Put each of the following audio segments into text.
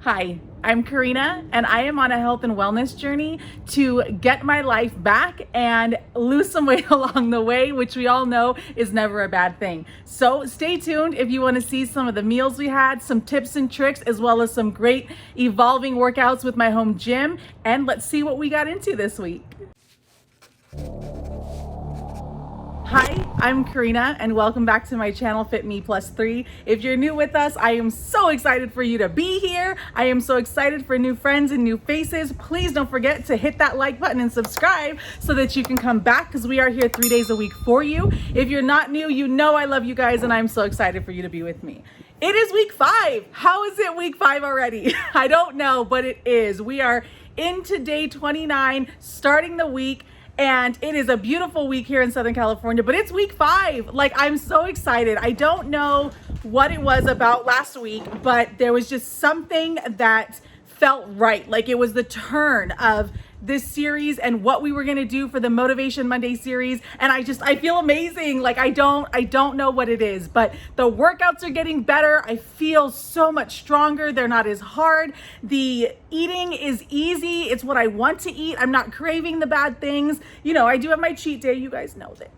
Hi, I'm Karina, and I am on a health and wellness journey to get my life back and lose some weight along the way, which we all know is never a bad thing. So stay tuned if you want to see some of the meals we had, some tips and tricks, as well as some great evolving workouts with my home gym. And let's see what we got into this week. Hi, I'm Karina, and welcome back to my channel, Fit Me Plus 3. If you're new with us, I am so excited for you to be here. I am so excited for new friends and new faces. Please don't forget to hit that like button and subscribe so that you can come back, because we are here 3 days a week for you. If you're not new, you know I love you guys, and I'm so excited for you to be with me. It is week 5. How is it week 5 already? I don't know, but it is. We are into day 29, starting the week. And it is a beautiful week here in Southern California, but it's week 5. Like, I'm so excited. I don't know what it was about last week, but there was just something that felt right. Like, it was the turn of this series and what we were going to do for the Motivation Monday series. And I feel amazing. Like, I don't know what it is, but the workouts are getting better. I feel so much stronger. They're not as hard. The eating is easy. It's what I want to eat. I'm not craving the bad things. You know, I do have my cheat day. You guys know this.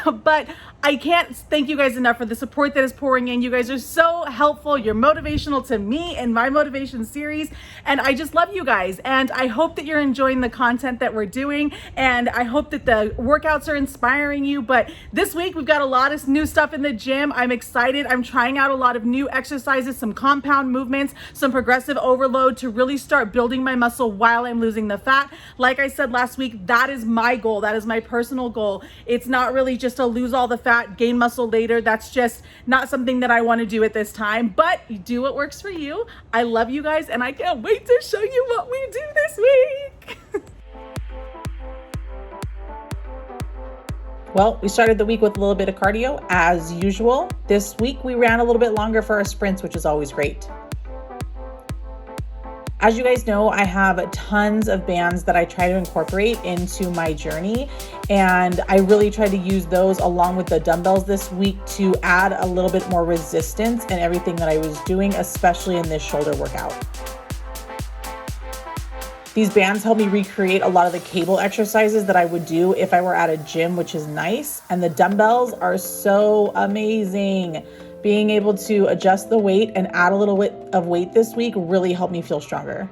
But I can't thank you guys enough for the support that is pouring in. You guys are so helpful. You're motivational to me and my motivation series. And I just love you guys. And I hope that you're enjoying the content that we're doing. And I hope that the workouts are inspiring you. But this week, we've got a lot of new stuff in the gym. I'm excited. I'm trying out a lot of new exercises, some compound movements, some progressive overload to really start building my muscle while I'm losing the fat. Like I said last week, that is my goal. That is my personal goal. It's not really just to lose all the fat, gain muscle later. That's just not something that I want to do at this time, but you do what works for you. I love you guys, and I can't wait to show you what we do this week. Well, we started the week with a little bit of cardio as usual. This week we ran a little bit longer for our sprints, which is always great. As you guys know, I have tons of bands that I try to incorporate into my journey, and I really try to use those along with the dumbbells this week to add a little bit more resistance in everything that I was doing, especially in this shoulder workout. These bands help me recreate a lot of the cable exercises that I would do if I were at a gym, which is nice. And the dumbbells are so amazing. Being able to adjust the weight and add a little bit of weight this week really helped me feel stronger.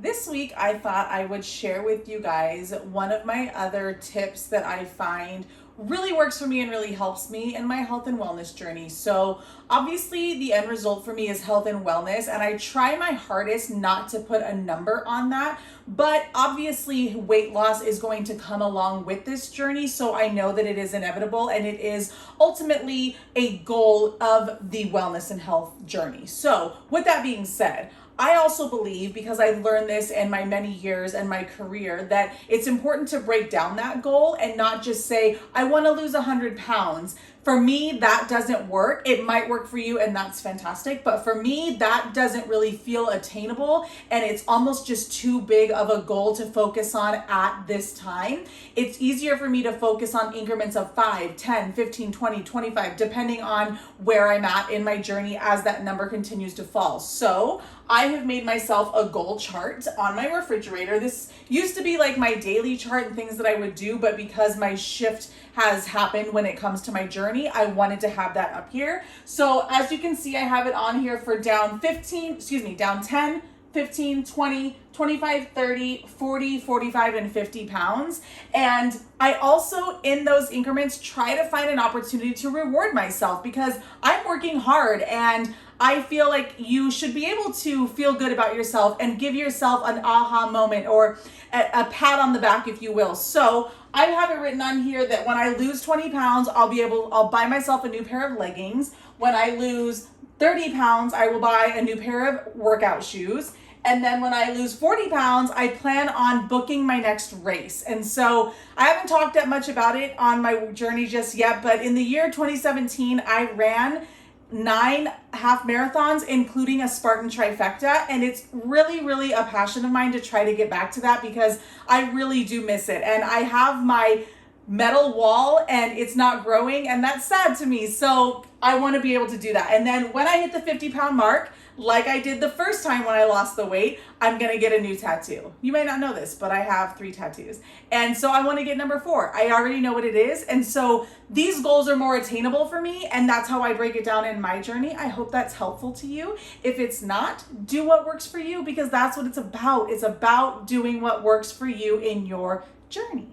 This week, I thought I would share with you guys one of my other tips that I find really works for me and really helps me in my health and wellness journey. So obviously the end result for me is health and wellness, and I try my hardest not to put a number on that, but obviously weight loss is going to come along with this journey. So I know that it is inevitable, and it is ultimately a goal of the wellness and health journey. So with that being said, I also believe, because I've learned this in my many years and my career, that it's important to break down that goal and not just say, I want to lose 100 pounds. For me, that doesn't work. It might work for you, and that's fantastic. But for me, that doesn't really feel attainable, and it's almost just too big of a goal to focus on at this time. It's easier for me to focus on increments of 5, 10, 15, 20, 25, depending on where I'm at in my journey as that number continues to fall. So I have made myself a goal chart on my refrigerator. This used to be like my daily chart and things that I would do, but because my shift has happened when it comes to my journey, I wanted to have that up here. So as you can see, I have it on here for down 10, 15, 20, 25, 30, 40, 45, and 50 pounds. And I also, in those increments, try to find an opportunity to reward myself because I'm working hard, and I feel like you should be able to feel good about yourself and give yourself an aha moment or a pat on the back, if you will. So I have it written on here that when I lose 20 pounds, I'll buy myself a new pair of leggings. When I lose 30 pounds, I will buy a new pair of workout shoes. And then when I lose 40 pounds, I plan on booking my next race. And so I haven't talked that much about it on my journey just yet, but in the year 2017, I ran 9 half marathons, including a Spartan trifecta. And it's really, really a passion of mine to try to get back to that because I really do miss it. And I have my metal wall and it's not growing, and that's sad to me. So I want to be able to do that. And then when I hit the 50-pound mark, like I did the first time when I lost the weight, I'm going to get a new tattoo. You may not know this, but I have 3 tattoos. And so I want to get number 4. I already know what it is. And so these goals are more attainable for me. And that's how I break it down in my journey. I hope that's helpful to you. If it's not, do what works for you, because that's what it's about. It's about doing what works for you in your journey.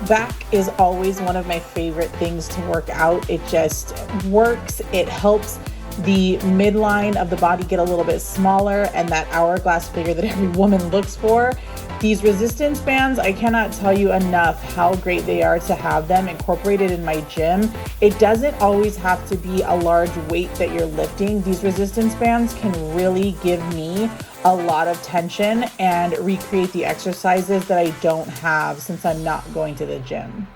Back is always one of my favorite things to work out. It just works. It helps the midline of the body get a little bit smaller and that hourglass figure that every woman looks for. These resistance bands, I cannot tell you enough how great they are to have them incorporated in my gym. It doesn't always have to be a large weight that you're lifting. These resistance bands can really give me a lot of tension and recreate the exercises that I don't have since I'm not going to the gym.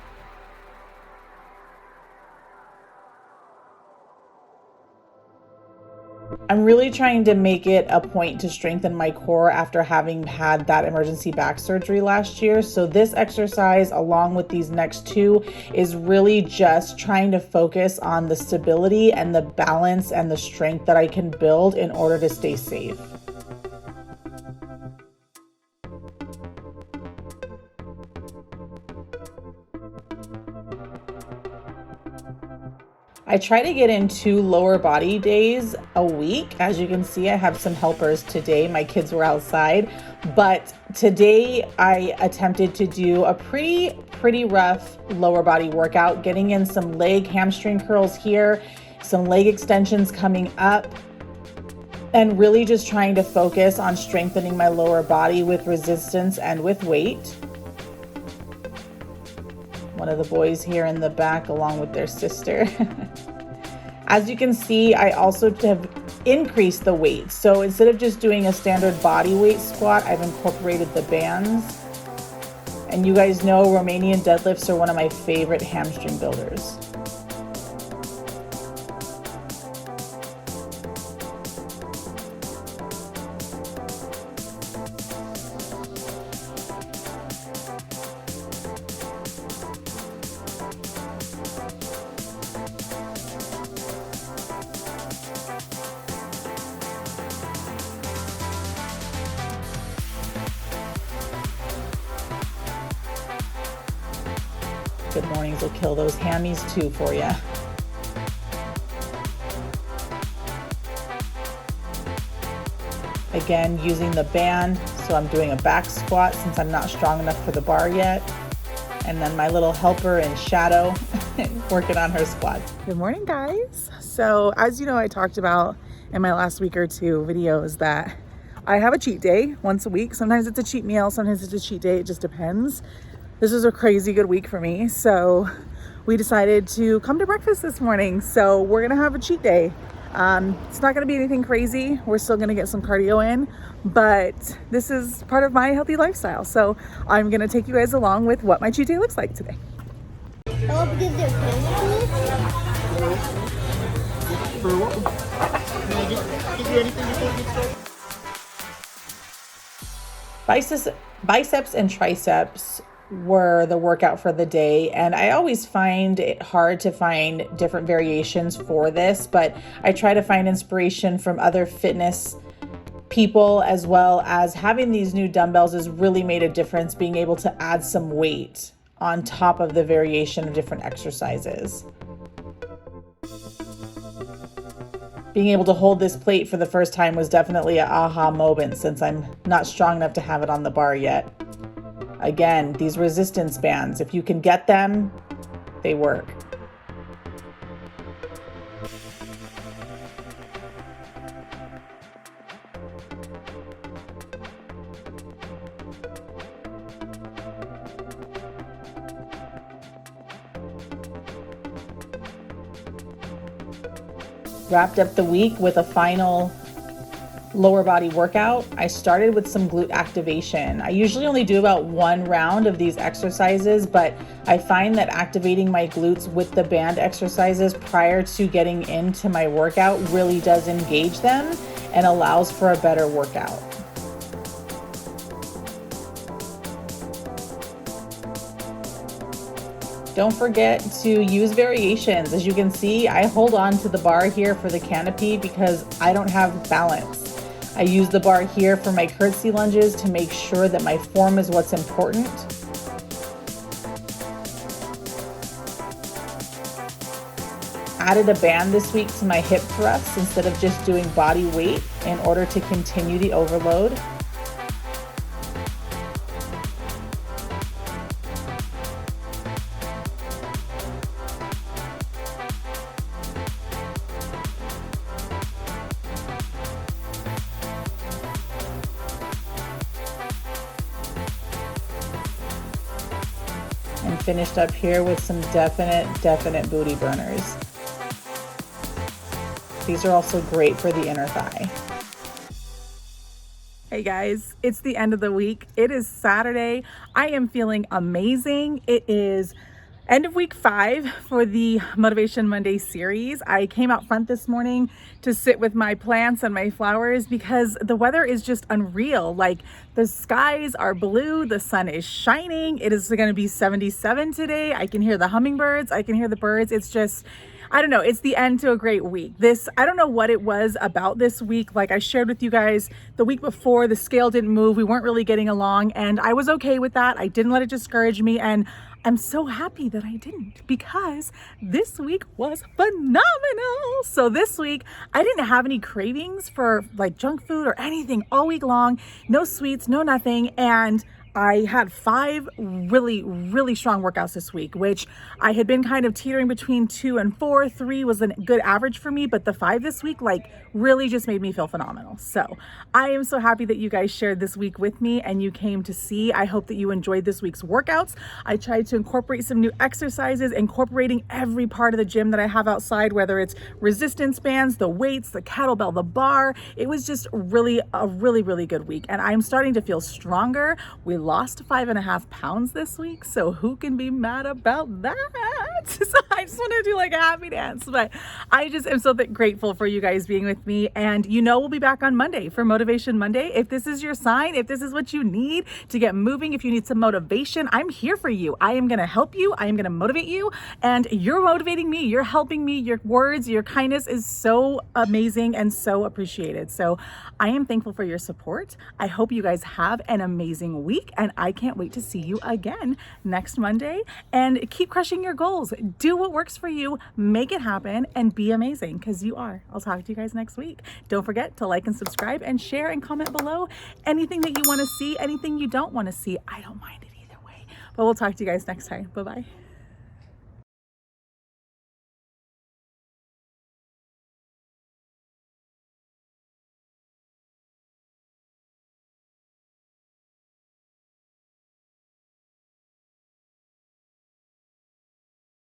I'm really trying to make it a point to strengthen my core after having had that emergency back surgery last year. So this exercise, along with these next 2, is really just trying to focus on the stability and the balance and the strength that I can build in order to stay safe. I try to get in 2 lower body days a week. As you can see, I have some helpers today. My kids were outside, but today I attempted to do a pretty rough lower body workout, getting in some leg hamstring curls here, some leg extensions coming up, and really just trying to focus on strengthening my lower body with resistance and with weight. One of the boys here in the back along with their sister. As you can see, I also have increased the weight. So instead of just doing a standard body weight squat, I've incorporated the bands. And you guys know Romanian deadlifts are one of my favorite hamstring builders. Good mornings will kill those hammies too for you. Again, using the band, so I'm doing a back squat since I'm not strong enough for the bar yet. And then my little helper in shadow working on her squats. Good morning, guys. So as you know, I talked about in my last week or 2 videos that I have a cheat day once a week. Sometimes it's a cheat meal, sometimes it's a cheat day, it just depends. This was a crazy good week for me, so we decided to come to breakfast this morning. So we're gonna have a cheat day. It's not gonna be anything crazy. We're still gonna get some cardio in, but this is part of my healthy lifestyle. So I'm gonna take you guys along with what my cheat day looks like today. Oh, because they're For what? Can I give you anything before we start? Biceps and triceps were the workout for the day, and I always find it hard to find different variations for this, but I try to find inspiration from other fitness people, as well as having these new dumbbells has really made a difference, being able to add some weight on top of the variation of different exercises. Being able to hold this plate for the first time was definitely an aha moment since I'm not strong enough to have it on the bar yet. Again, these resistance bands, if you can get them, they work. Wrapped up the week with a final lower body workout. I started with some glute activation. I usually only do about 1 round of these exercises, but I find that activating my glutes with the band exercises prior to getting into my workout really does engage them and allows for a better workout. Don't forget to use variations. As you can see, I hold on to the bar here for the canopy because I don't have balance. I use the bar here for my curtsy lunges to make sure that my form is what's important. Added a band this week to my hip thrusts instead of just doing body weight in order to continue the overload. And finished up here with some definite booty burners. These are also great for the inner thigh. Hey guys, it's the end of the week. It is Saturday. I am feeling amazing. It is end of week 5 for the Motivation Monday series. I came out front this morning to sit with my plants and my flowers because the weather is just unreal. Like, the skies are blue, the sun is shining. It is going to be 77 today. I can hear the hummingbirds, I can hear the birds. It's just, I don't know, it's the end to a great week. I don't know what it was about this week. Like I shared with you guys the week before, the scale didn't move. We weren't really getting along, and I was okay with that. I didn't let it discourage me, and I'm so happy that I didn't, because this week was phenomenal. So this week, I didn't have any cravings for like junk food or anything all week long. No sweets, no nothing. And I had 5 really strong workouts this week, which I had been kind of teetering between 2 and 4. 3 was a good average for me, but the 5 this week, like, really just made me feel phenomenal. So I am so happy that you guys shared this week with me and you came to see. I hope that you enjoyed this week's workouts. I tried to incorporate some new exercises, incorporating every part of the gym that I have outside, whether it's resistance bands, the weights, the kettlebell, the bar. It was just a really good week, and I'm starting to feel stronger. We lost 5.5 pounds this week, so who can be mad about that? So I just want to do like a happy dance, but I just am so grateful for you guys being with me. And we'll be back on Monday for Motivation Monday. If this is your sign, if this is what you need to get moving, if you need some motivation, I'm here for you. I am going to help you. I am going to motivate you, and you're motivating me. You're helping me. Your words, your kindness is so amazing and so appreciated. So I am thankful for your support. I hope you guys have an amazing week, and I can't wait to see you again next Monday. And keep crushing your goals. Do what works for you, make it happen, and be amazing, because you are. I'll talk to you guys next week. Don't forget to like and subscribe and share and comment below anything that you want to see, anything you don't want to see. I don't mind it either way. But we'll talk to you guys next time. Bye-bye.